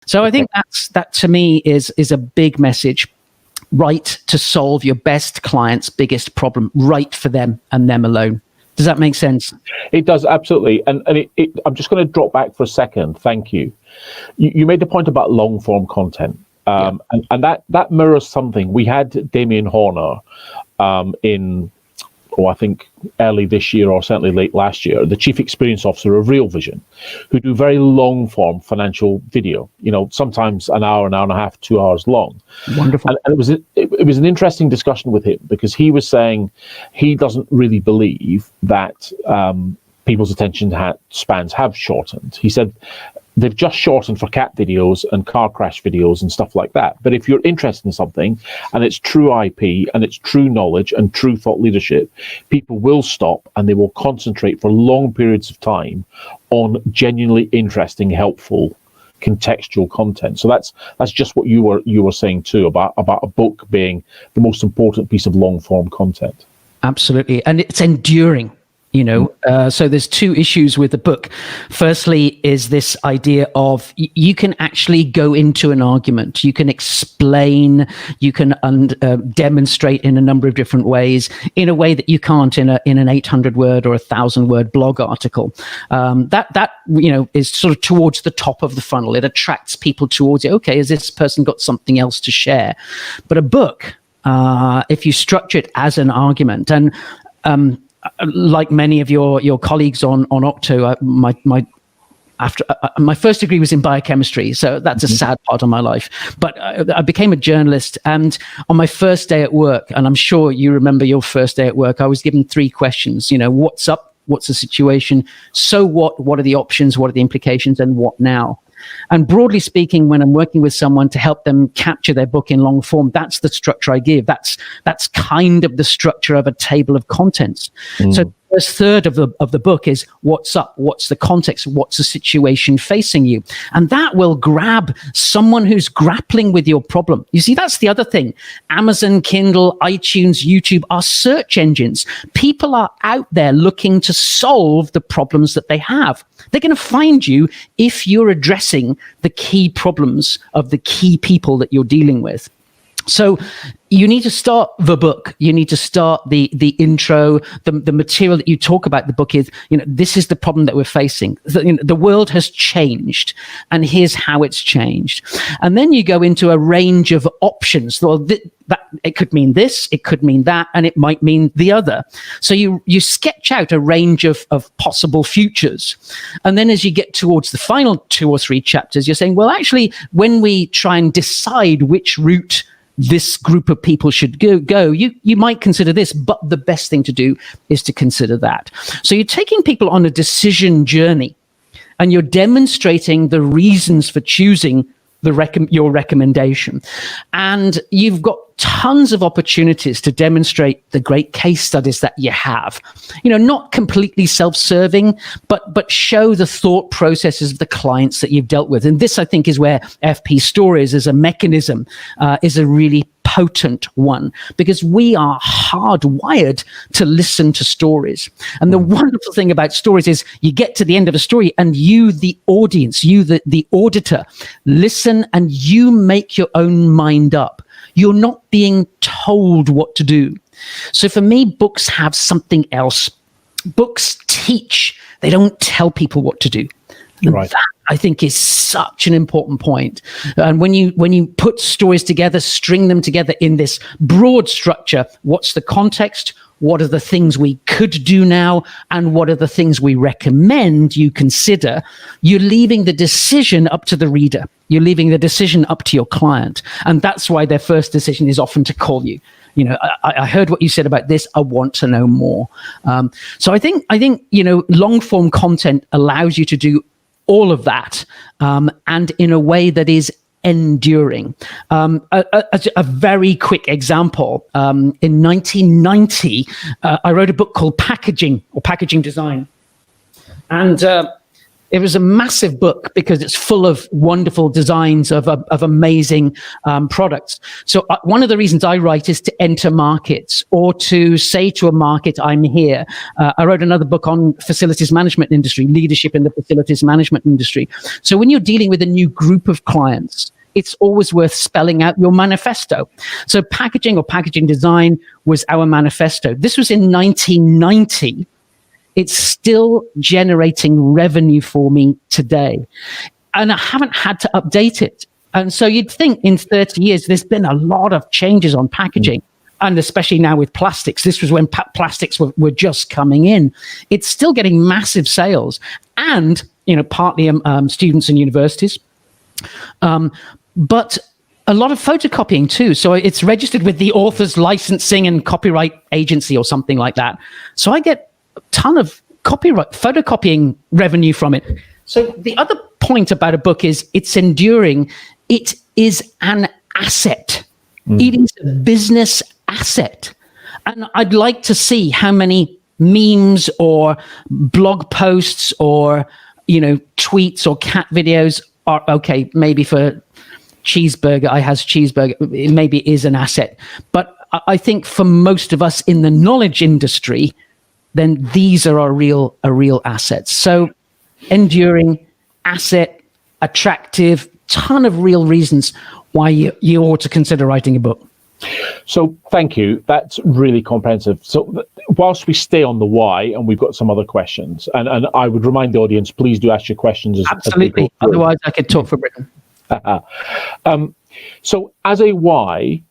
So I think that to me is a big message. Write to solve your best client's biggest problem. Write for them and them alone. Does that make sense? It does, absolutely. And I'm just going to drop back for a second. Thank you. You made the point about long form content. And that mirrors something. We had Damien Horner in, I think early this year or certainly late last year, the chief experience officer of Real Vision, who do very long form financial video, sometimes an hour and a half, 2 hours long. Wonderful. And it was an interesting discussion with him, because he was saying he doesn't really believe that people's attention spans have shortened. He said they've just shortened for cat videos and car crash videos and stuff like that. But if you're interested in something and it's true IP and it's true knowledge and true thought leadership, people will stop and they will concentrate for long periods of time on genuinely interesting, helpful, contextual content. So that's just what you were saying too, about a book being the most important piece of long form content. Absolutely. And it's enduring. So there's two issues with the book. Firstly is this idea of you can actually go into an argument, you can explain, you can demonstrate in a number of different ways, in a way that you can't in an 800-word or 1,000-word blog article. That is sort of towards the top of the funnel. It attracts people towards it. Okay, has this person got something else to share? But a book, if you structure it as an argument, and like many of your colleagues on Octo, my first degree was in biochemistry, so that's a sad part of my life. But I became a journalist, and on my first day at work, and I'm sure you remember your first day at work, I was given 3 questions. What's up? What's the situation? So what? What are the options? What are the implications? And what now? And broadly speaking, when I'm working with someone to help them capture their book in long form, that's the structure I give. That's kind of the structure of a table of contents. So the first third of the book is what's up, what's the context, what's the situation facing you. And that will grab someone who's grappling with your problem. You see, that's the other thing. Amazon, Kindle, iTunes, YouTube are search engines. People are out there looking to solve the problems that they have. They're going to find you if you're addressing the key problems of the key people that you're dealing with. So you need to start the book. You need to start the intro, the material that you talk about. The book is, this is the problem that we're facing. The world has changed, and here's how it's changed. And then you go into a range of options. Well, that it could mean this, it could mean that, and it might mean the other. So you sketch out a range of possible futures. And then as you get towards the final 2 or 3 chapters, you're saying, well, actually, when we try and decide which route this group of people should go, you might consider this, but the best thing to do is to consider that. So you're taking people on a decision journey, and you're demonstrating the reasons for choosing your recommendation. And you've got tons of opportunities to demonstrate the great case studies that you have. Not completely self-serving, but show the thought processes of the clients that you've dealt with. And this, I think, is where FP Stories as a mechanism is a really potent one, because we are hardwired to listen to stories. And the wonderful thing about stories is you get to the end of a story and you, the audience, you, the auditor, listen and you make your own mind up. You're not being told what to do. So for me, books have something else. Books teach. They don't tell people what to do. Right. That, I think, is such an important point. And when you put stories together, string them together in this broad structure, what's the context? What are the things we could do now? And what are the things we recommend you consider? You're leaving the decision up to the reader. You're leaving the decision up to your client. And that's why their first decision is often to call you. I heard what you said about this. I want to know more. So I think long form content allows you to do all of that, and in a way that is enduring. A very quick example, in 1990, I wrote a book called Packaging or Packaging Design. And It was a massive book because it's full of wonderful designs of amazing products. So one of the reasons I write is to enter markets, or to say to a market, I'm here. I wrote another book on facilities management industry, leadership in the facilities management industry. So when you're dealing with a new group of clients, it's always worth spelling out your manifesto. So packaging or packaging design was our manifesto. This was in 1990. It's still generating revenue for me today. And I haven't had to update it. And so you'd think in 30 years, there's been a lot of changes on packaging. And especially now with plastics, this was when plastics were just coming in. It's still getting massive sales, and, partly students and universities. But a lot of photocopying too. So it's registered with the author's licensing and copyright agency or something like that. So I get a ton of photocopying revenue from it. So the other point about a book is it's enduring. It is an asset. It is a business asset. And I'd like to see how many memes or blog posts or, tweets or cat videos are okay. Maybe for cheeseburger, I has cheeseburger, it maybe is an asset. But I think for most of us in the knowledge industry, then these are a real assets. So enduring, asset, attractive, ton of real reasons why you ought to consider writing a book. So thank you. That's really comprehensive. So whilst we stay on the why, and we've got some other questions, and I would remind the audience, please do ask your questions. Absolutely. Otherwise, I could talk for Britain. So as a why,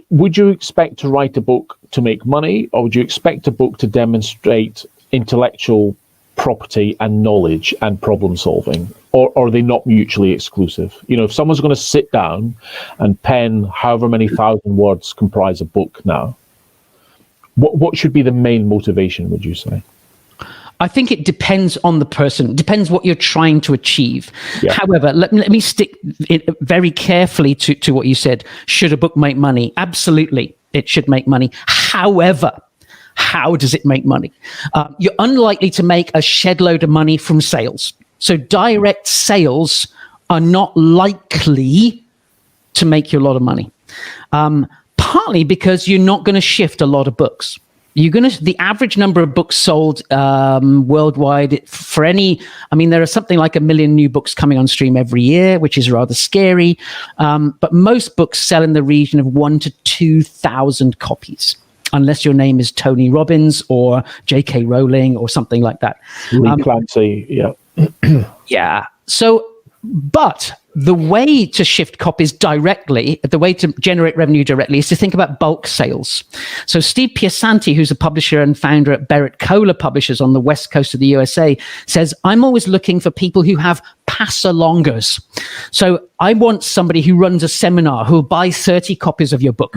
would you expect to write a book to make money, or would you expect a book to demonstrate intellectual property and knowledge and problem solving, or are they not mutually exclusive? If someone's going to sit down and pen however many thousand words comprise a book now, what should be the main motivation, would you say? I think it depends on the person. It depends what you're trying to achieve. Yeah. However, let me stick it very carefully to what you said. Should a book make money? Absolutely, it should make money. However, how does it make money? You're unlikely to make a shed load of money from sales. So direct sales are not likely to make you a lot of money. Partly because you're not going to shift a lot of books. The average number of books sold worldwide there are something like 1 million new books coming on stream every year, which is rather scary. But most books sell in the region of 1,000 to 2,000 copies, unless your name is Tony Robbins or J.K. Rowling or something like that. Lee Clancy, yeah. Yeah. So, but the way to shift copies directly, the way to generate revenue directly, is to think about bulk sales. So Steve Piasanti, who's a publisher and founder at Barrett Kohler Publishers on the west coast of the USA, says, I'm always looking for people who have pass-alongers. So I want somebody who runs a seminar who will buy 30 copies of your book.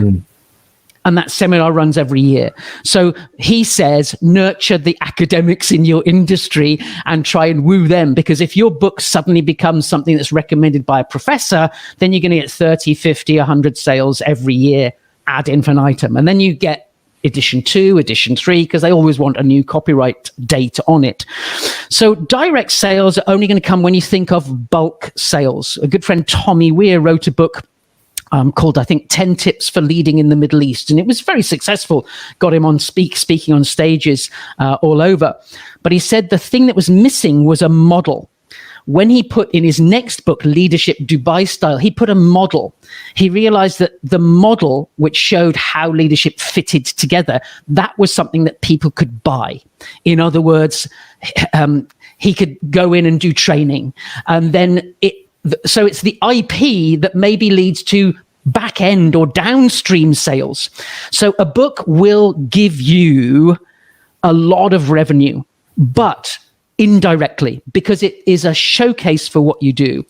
And that seminar runs every year. So he says, nurture the academics in your industry and try and woo them. Because if your book suddenly becomes something that's recommended by a professor, then you're going to get 30, 50, 100 sales every year ad infinitum. And then you get edition 2, edition 3, because they always want a new copyright date on it. So direct sales are only going to come when you think of bulk sales. A good friend, Tommy Weir, wrote a book called, I think, 10 Tips for Leading in the Middle East. And it was very successful, got him on speaking on stages all over. But he said the thing that was missing was a model. When he put in his next book, Leadership Dubai Style, he put a model. He realized that the model, which showed how leadership fitted together, that was something that people could buy. In other words, he could go in and do training. And then so it's the IP that maybe leads to back end or downstream sales. So a book will give you a lot of revenue, but indirectly, because it is a showcase for what you do.